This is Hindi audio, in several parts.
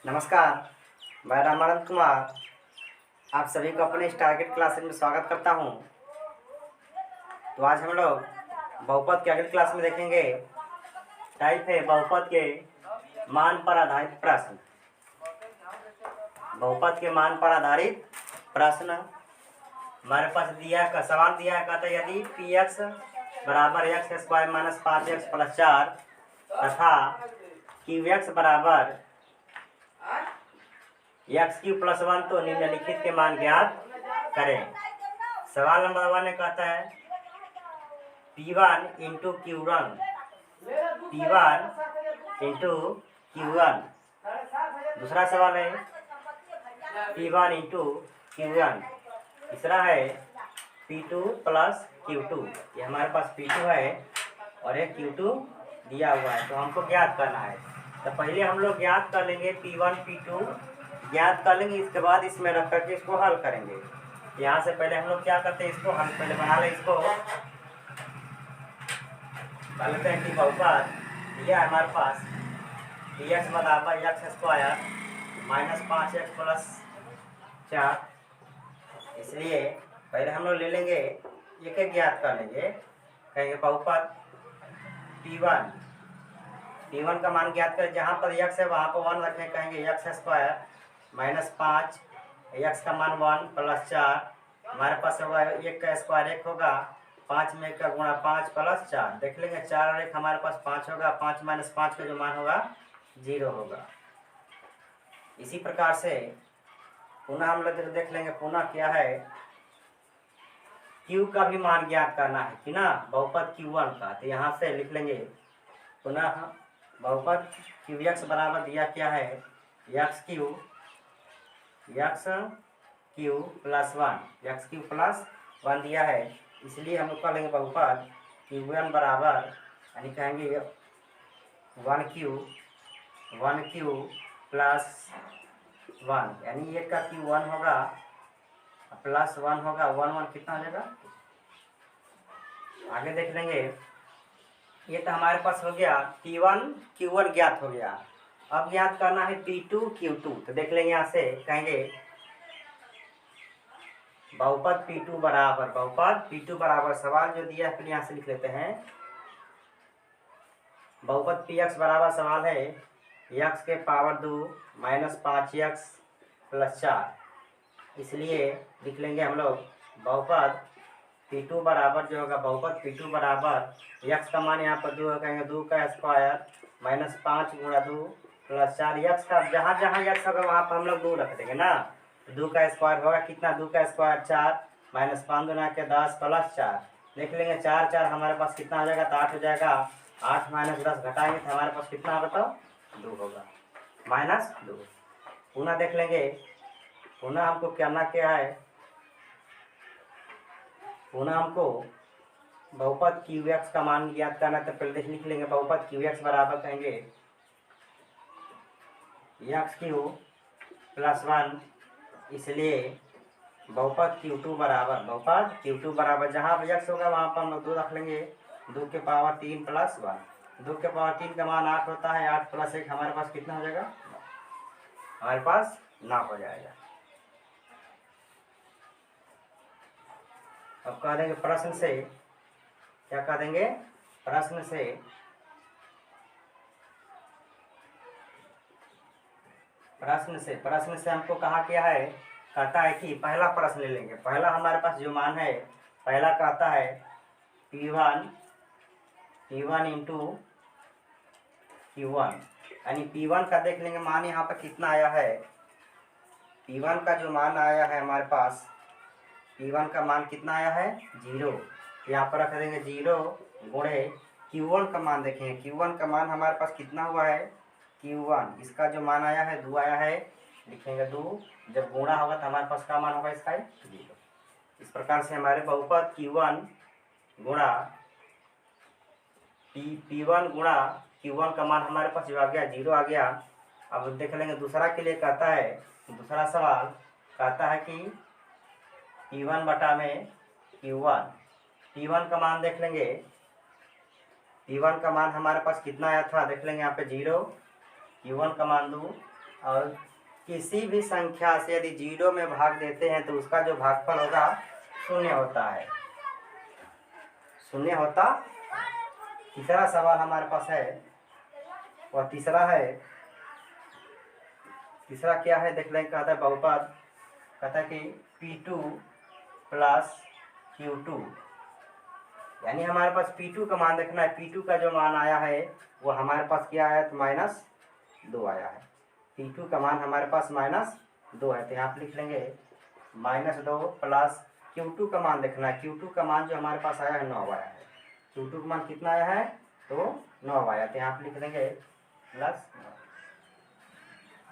नमस्कार, मैं रामानंद कुमार आप सभी को अपने इस टारगेट क्लासेस में स्वागत करता हूं। तो आज हम लोग बहुपद के अगली क्लास में देखेंगे। टाइप है बहुपद के मान पर आधारित प्रश्न। बहुपद के मान पर आधारित प्रश्न हमारे पास सवाल दिया है। कहता है यदि पी एक्स बराबर x square minus 5x plus 4 तथा क्यू एक्स बराबर एक्स क्यू प्लस 1 तो निम्नलिखित के मान ज्ञात करें। सवाल नंबर 1 में कहता है P1 into Q1 P1 into Q1। दूसरा सवाल है P1 इंटू Q1। तीसरा है P2 प्लस Q2। ये हमारे पास P2 है और एक Q2 दिया हुआ है, तो हमको ज्ञात करना है। तो पहले हम लोग ज्ञात कर लेंगे P1 P2 ज्ञात कर लेंगे, इसके बाद इसमें रख करके इसको हल करेंगे। यहाँ से पहले हम लोग क्या करते हैं, इसको हल पहले बना लें। इसको लेते हैं कि बहुपद दिया है हमारे पास dx बराबर x square minus 5x plus 4। इसलिए पहले हम लोग ले लेंगे, एक एक ज्ञात कर लेंगे। कहेंगे बहुपद P1 का मान ज्ञात करें। जहाँ पर x है वहाँ पर 1 रखें। कहेंगे एक्स स्क्वायर माइनस 5 एक्स का मान 1 प्लस 4। हमारे पास होगा 1 का स्क्वायर 1 होगा, 5 में 1 का गुणा 5 प्लस 4। देख लेंगे 4 और 1 हमारे पास 5 होगा। 5 माइनस 5 का जो मान होगा 0 होगा। इसी प्रकार से पुनः हम लोग देख लेंगे पुनः क्या है, Q का भी मान ज्ञात करना है कि ना, बहुपद Q1 का। तो यहाँ से लिख लेंगे पुनः बहुपद QX बराबर दिया क्या है एक्स क्यू प्लस 1 दिया है। इसलिए हम लोग कर लेंगे बहुपद Q1 बराबर यानी कहेंगे 1Q प्लस 1 यानी 1 का Q1 होगा प्लस 1 होगा। 1 कितना हो जाएगा, आगे देख लेंगे। ये तो हमारे पास हो गया P1 Q1 ज्ञात हो गया। अब ज्ञात करना है P2 Q2। तो देख लेंगे यहाँ से कहेंगे बहुपद P2 बराबर सवाल जो दिया है फिर यहाँ से लिख लेते हैं। बहुपद Px बराबर सवाल है x के पावर 2 माइनस 5x प्लस 4। इसलिए लिख लेंगे हम लोग बहुपद P2 बराबर जो होगा बहुपद P2 बराबर x का मान यहाँ पर 2 कहेंगे 2 का स्क्वायर माइनस 5 गुणा 2 प्लस 4। x का जहाँ जहाँ x होगा वहाँ पर हम लोग 2 रख देंगे ना। 2 का स्क्वायर होगा कितना, 2 का स्क्वायर 4 माइनस 5 गुना के 10 प्लस 4। देख लेंगे 4 4 हमारे पास कितना हो जाएगा, तो 8 हो जाएगा। 8 माइनस 10 घटाएंगे तो हमारे पास कितना होगा, तो 2 होगा माइनस 2। पुनः देख लेंगे, पुनः हमको करना क्या है, पुनः हमको बहुपद QX का मान ज्ञात करना है। तो पहले लिख लेंगे बहुपद QX बराबर कहेंगे एक्स क्यू प्लस 1। इसलिए बहुपद Q2 बराबर जहाँ पर x होगा वहाँ पर हम लोग 2 रख लेंगे। 2 के पावर 3 प्लस 1। 2 के पावर 3 का मान 8 होता है। 8 प्लस 1 हमारे पास कितना हो जाएगा, हमारे पास 9 हो जाएगा। अब कह देंगे प्रश्न से, क्या कह देंगे, प्रश्न से हमको कहा क्या है, कहता है कि पहला प्रश्न ले लेंगे। पहला हमारे पास जो मान है, पहला कहता है P1 इंटू Q1 यानी P1 का देख लेंगे मान यहाँ पर कितना आया है। P1 का जो मान आया है हमारे पास, P1 का मान कितना आया है 0। यहाँ पर रख देंगे 0 गुणे Q1 का मान। देखेंगे Q1 का मान हमारे पास कितना हुआ है, Q1 इसका जो मान आया है 2 आया है। लिखेंगे 2, जब गुणा होगा तो हमारे पास क्या मान होगा इसका 0। इस प्रकार से हमारे बहुपद Q1 गुणा P1 गुणा Q1 का मान हमारे पास जो आ गया 0 आ गया। अब देख लेंगे दूसरा के लिए कहता है, दूसरा सवाल कहता है कि P1 बटा में Q1। P1 का मान देख लेंगे, P1 का मान हमारे पास कितना आया था, देख लेंगे यहाँ पे 0, Q1 का मान 2 और किसी भी संख्या से यदि 0 में भाग देते हैं तो उसका जो भागफल होगा शून्य होता है, शून्य होता। तीसरा सवाल हमारे पास है, और तीसरा क्या है देख लें। कहता है बहुपद, कहता है कि P2 प्लस Q2, यानी हमारे पास P2 का मान देखना है। P2 का जो मान आया है वो हमारे पास क्या आया, तो -2 आया है। P2 का मान हमारे पास -2 है, तो यहाँ पे लिख लेंगे -2 प्लस Q2 का मान देखना है। Q2 का मान जो हमारे पास आया है 9 आया है। Q2 का मान कितना आया है, तो 9 आया, तो यहाँ पे लिख देंगे +9।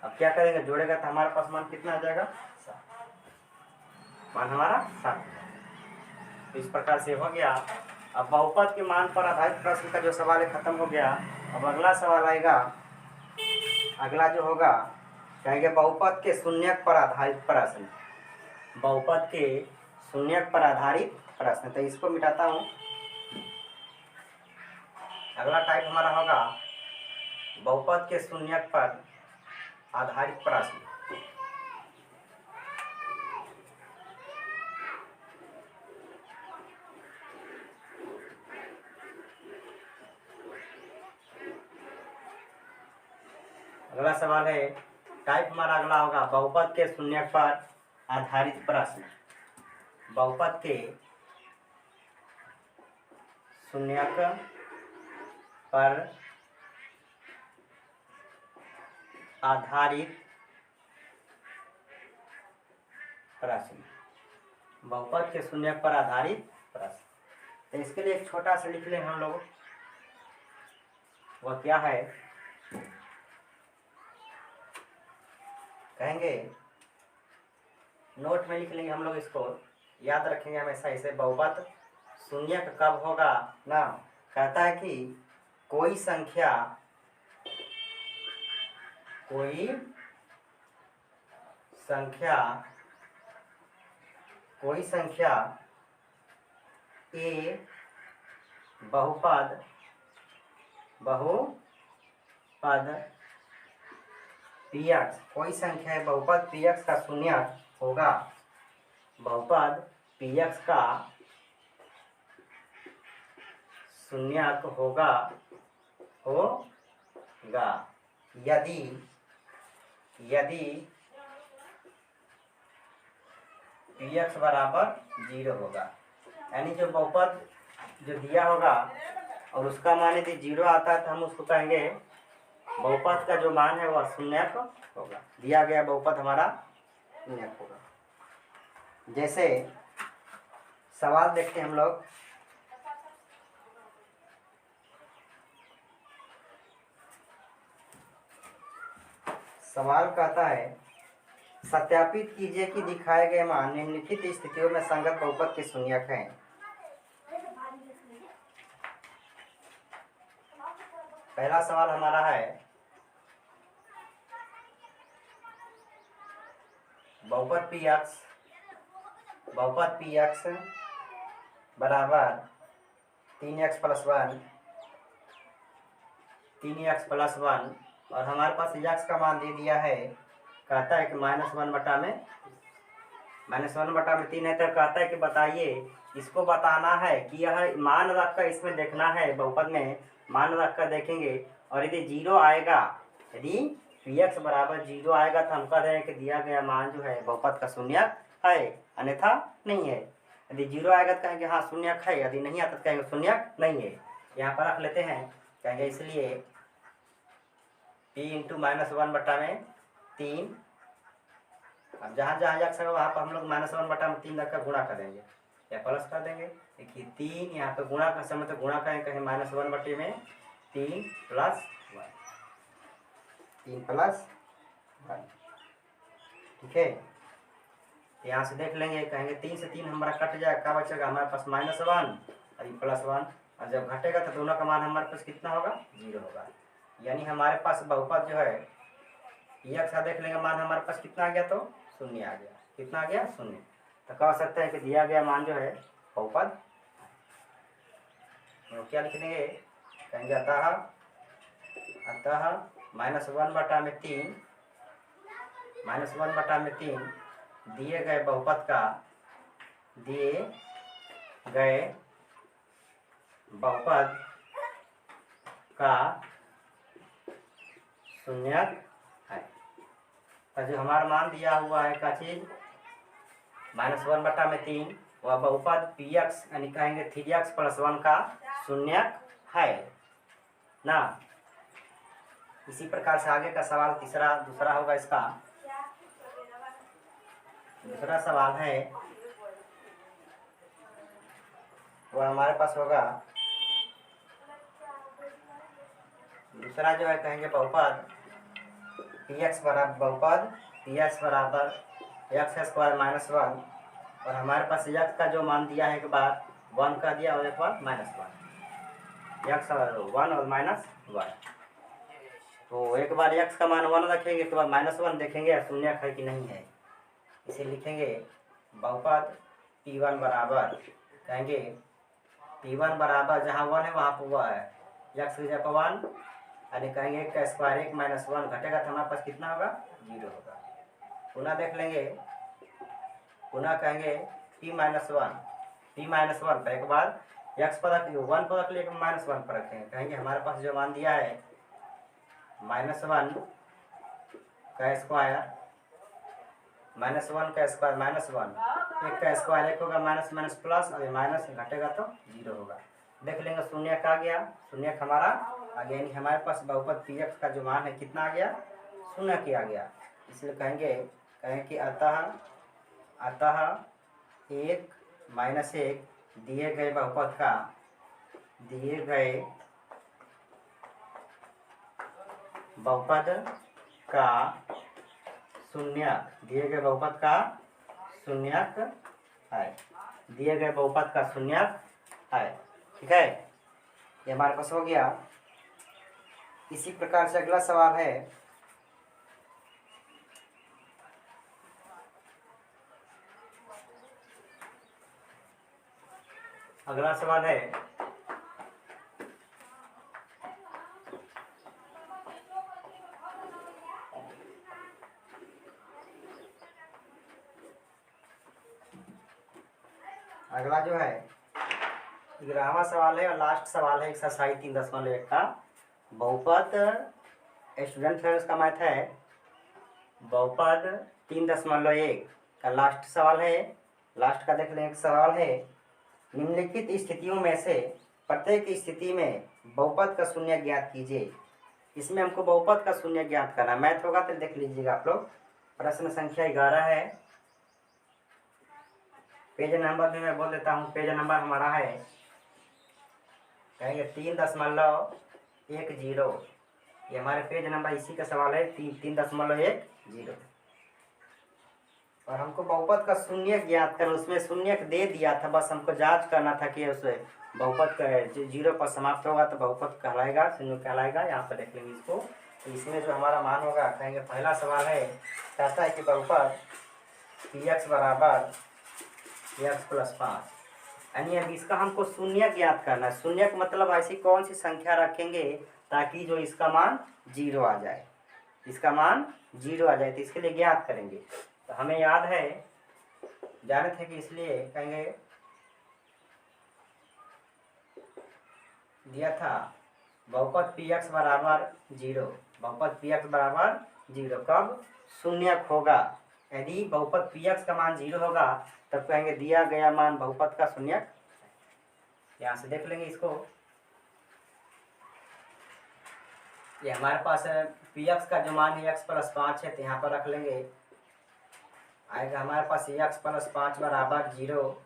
अब क्या करेंगे, जोड़ेगा तो हमारे पास मान कितना आ जाएगा, 7, मान हमारा 7। तो इस प्रकार से हो गया। अब बहुपद के मान पर आधारित प्रश्न का जो सवाल है खत्म हो गया। अब अगला सवाल आएगा, अगला जो होगा कहेंगे बहुपद के शून्यक पर आधारित प्रश्न। बहुपद के शून्यक पर आधारित प्रश्न, तो इसको मिटाता हूँ। अगला टाइप हमारा होगा बहुपद के शून्यक पर आधारित प्रश्न। अगला सवाल है, टाइप हमारा अगला होगा बहुपद के शून्यक पर आधारित प्रश्न। बहुपद के शून्यक पर आधारित प्रश्न, बहुपद के शून्यक पर आधारित प्रश्न। तो इसके लिए एक छोटा सा लिख लें हम लोग, वह क्या है, कहेंगे नोट में लिख लेंगे हम लोग, इसको याद रखेंगे हमेशा इसे। बहुपद शून्यक कब होगा ना, कहता है कि कोई संख्या ए बहुपद px, कोई संख्या है बहुपद px का शून्यक होगा, बहुपद px का शून्यक होगा यदि px बराबर 0 होगा। यानी जो बहुपद जो दिया होगा और उसका मान यदि 0 आता है तो हम उसको कहेंगे बहुपद का जो मान है वह शून्यक होगा। दिया गया बहुपद हमारा शून्यक होगा। जैसे सवाल देखते हैं हम लोग, सवाल कहता है सत्यापित कीजिए कि दिखाए गए मान निम्नलिखित स्थितियों में संगत बहुपद के शून्यक हैं। पहला सवाल हमारा है बहुपद px बराबर 3x प्लस 1 और हमारे पास x का मान दे दिया है। कहता है कि -1/3 है। तो कहता है कि बताइए, इसको बताना है कि यह मान रख कर इसमें देखना है, बहुपद में मान रख कर देखेंगे। और यदि 0 आएगा, यदि px बराबर 0 आएगा तो हम कह रहे हैं कि दिया गया मान जो है बहुपद का शून्यक है, अन्यथा नहीं है। यदि 0 आएगा तो कहेंगे हाँ शून्यक है, यदि नहीं आता तो कहेंगे शून्यक नहीं है। यहाँ पर रख लेते हैं, कहेंगे इसलिए p × -1/3। अब जहाँ जहाँ जा सके वहाँ पर हम लोग -1/3 रख कर गुणा कर देंगे या प्लस कर देंगे। देखिए 3 यहाँ पे गुणा का समय तो गुणा करें, कहें -1/3 +1, ठीक है। यहाँ से देख लेंगे, कहेंगे 3 से 3 हमारा कट जाएगा, क्या बचेगा हमारे पास -1 और ये +1, और जब घटेगा तो दोनों का मान हमारे पास कितना होगा, 0 होगा। यानी हमारे पास बहुपद जो है px का देख लेंगे मान हमारे पास कितना आ गया, तो 0 आ गया। कितना आ गया, 0। तो कह सकते हैं कि दिया गया मान जो है बहुपद, तो क्या लिख देंगे, कहेंगे अतः -1/3 -1/3 दिए गए बहुपद का शून्यक है। तो जो हमारा मान दिया हुआ है का चीज -1/3 वह बहुपद px यानी कहेंगे 3x + 1 का शून्यक है ना। इसी प्रकार से आगे का सवाल दूसरा होगा। इसका दूसरा सवाल है वह हमारे पास होगा। दूसरा जो है कहेंगे बहुपद px बराबर x² - 1 और हमारे पास x का जो मान दिया है एक बार 1 का दिया और एक बार -1 x और 1 और -1। तो एक बार x का मान 1 रखेंगे, एक बार -1 देखेंगे शून्य है कि नहीं है। इसे लिखेंगे बहुपद p1 बराबर कहेंगे p1 बराबर जहाँ 1 है वहाँ पर हुआ है x की जगह 1 यानी कहेंगे 1 का स्क्वायर 1 - 1 घटेगा तो हमारे पास कितना होगा 0 होगा। पुनः देख लेंगे, पुनः कहेंगे p - 1 पर एक बार x पर रख 1 पर रख लिए -1 पर रखेंगे। कहेंगे हमारे पास जो मान दिया है -1 का स्क्वायर -1 का स्क्वायर -1 1 का स्क्वायर 1 होगा माइनस प्लस और माइनस घटेगा तो 0 होगा। देख लेंगे शून्य आ गया, शून्य हमारा आ गया यानी हमारे पास बहुपद px का जो मान है कितना आ गया 0 की आ गया। इसलिए कहेंगे कि अतः 1 - 1 दिए गए बहुपद का शून्यक दिए गए बहुपद का शून्यक है, दिए गए बहुपद का शून्यक है। ठीक है, ये हमारे पास हो गया। इसी प्रकार से अगला सवाल है अगला सवाल है अगला जो है 11वां सवाल है और लास्ट सवाल है एक्सरसाइज 3.1 का बहुपद स्टूडेंट फ्रेंड्स का मैथ है बहुपद 3.1 का लास्ट सवाल है। लास्ट का देख लें, एक सवाल है निम्नलिखित स्थितियों में से प्रत्येक स्थिति में बहुपद का शून्य ज्ञात कीजिए। इसमें हमको बहुपद का शून्य ज्ञात करना मैथ होगा तो देख लीजिएगा आप लोग। प्रश्न संख्या 11 है, पेज नंबर भी मैं बोल देता हूँ। पेज नंबर हमारा है कहेंगे 3.10, ये हमारे पेज नंबर इसी का सवाल है 3.10 और हमको बहुपद का शून्य ज्ञात करना। उसमें शून्य दे दिया था, बस हमको जांच करना था कि उस बहुपद का 0 पर समाप्त होगा तो बहुपद कहलाएगा शून्य कहलाएगा। यहाँ पर देख लेंगे इसको। तो इसमें जो हमारा मान होगा कहेंगे पहला सवाल है कहता है कि बहुपद px बराबर x + 5 यानी अब इसका हमको शून्य ज्ञात करना है। शून्य का मतलब ऐसी कौन सी संख्या रखेंगे ताकि जो इसका मान 0 आ जाए, इसका मान 0 आ जाए। तो इसके लिए ज्ञात करेंगे। तो हमें याद है जाने थे कि इसलिए कहेंगे दिया था बहुपद px बराबर 0, बहुपद px बराबर 0 कब शून्य होगा। यदि बहुपद px का मान 0 होगा तब कहेंगे दिया गया मान बहुपद का शून्य। यहाँ से देख लेंगे इसको। ये हमारे पास px का जो मान है x + 5 है तो यहाँ पर रख लेंगे। आएगा हमारे पास x + 5 बराबर 0।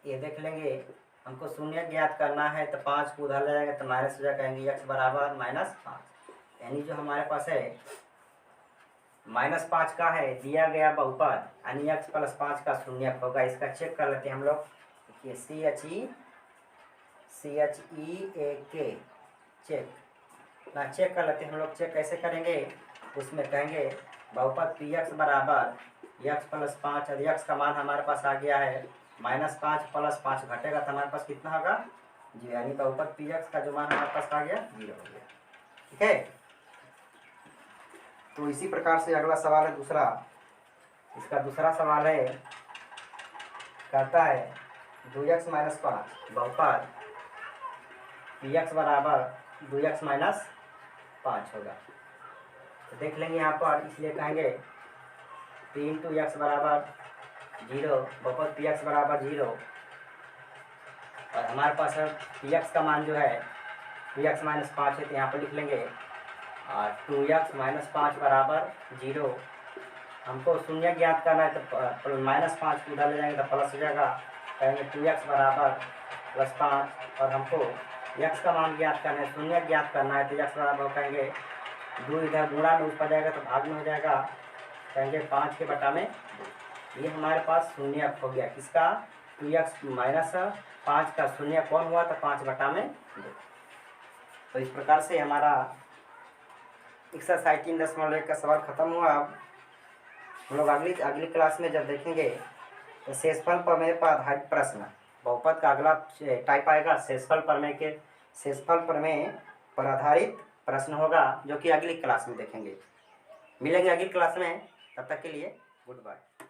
ये देख लेंगे हमको शून्य ज्ञात करना है तो 5 को उधर ले जाएंगे तो माइनस हो जाएगा। कहेंगे x बराबर -5 यानी जो हमारे पास है -5 का है दिया गया बहुपद यानी x + 5 का शून्य होगा। इसका चेक कर लेते हैं हम लोग। देखिए CHEAK चेक कर लेते हैं हम लोग। चेक कैसे करेंगे उसमें कहेंगे बहुपद px बराबर x + 5 और x का मान हमारे पास आ गया है -5 + 5 घटेगा तो हमारे पास कितना होगा 0 यानी बहुपद px का जो मान हमारे पास आ गया 0 हो गया। ठीक है, तो इसी प्रकार से अगला सवाल है दूसरा। इसका दूसरा सवाल है, कहता है 2x माइनस 5 बहुपद px बराबर 2x माइनस 5 होगा। तो देख लेंगे यहाँ पर, इसलिए कहेंगे p इंटू एक्स बराबर 0, बहुपद px बराबर 0, और हमारे पास है px का मान जो है px माइनस 5 है, तो यहाँ पर लिख लेंगे 2x माइनस 5 बराबर 0। हमको शून्य ज्ञात करना है तो -5 को उधर ले जाएंगे तो प्लस हो जाएगा, कहेंगे 2x बराबर +5, और हमको x का मान ज्ञात करना है, शून्य ज्ञात करना है, तो x बराबर कहेंगे 2 इधर गुणा में ऊपर जाएगा तो भाग में हो जाएगा, कहेंगे 5 के बटा में 2। ये हमारे पास शून्य हो गया किसका, 2x माइनस 5 का शून्य कौन हुआ, तो 5 बटा में 2। तो इस प्रकार से हमारा एक्सरसाइज 3.1 का सवाल खत्म हुआ। हम लोग अगली क्लास में जब देखेंगे तो शेषफल प्रमेय पर आधारित प्रश्न, बहुपद का अगला टाइप आएगा शेषफल प्रमेय पर आधारित प्रश्न होगा, जो कि अगली क्लास में देखेंगे। मिलेंगे अगली क्लास में, तब तक के लिए गुड बाय।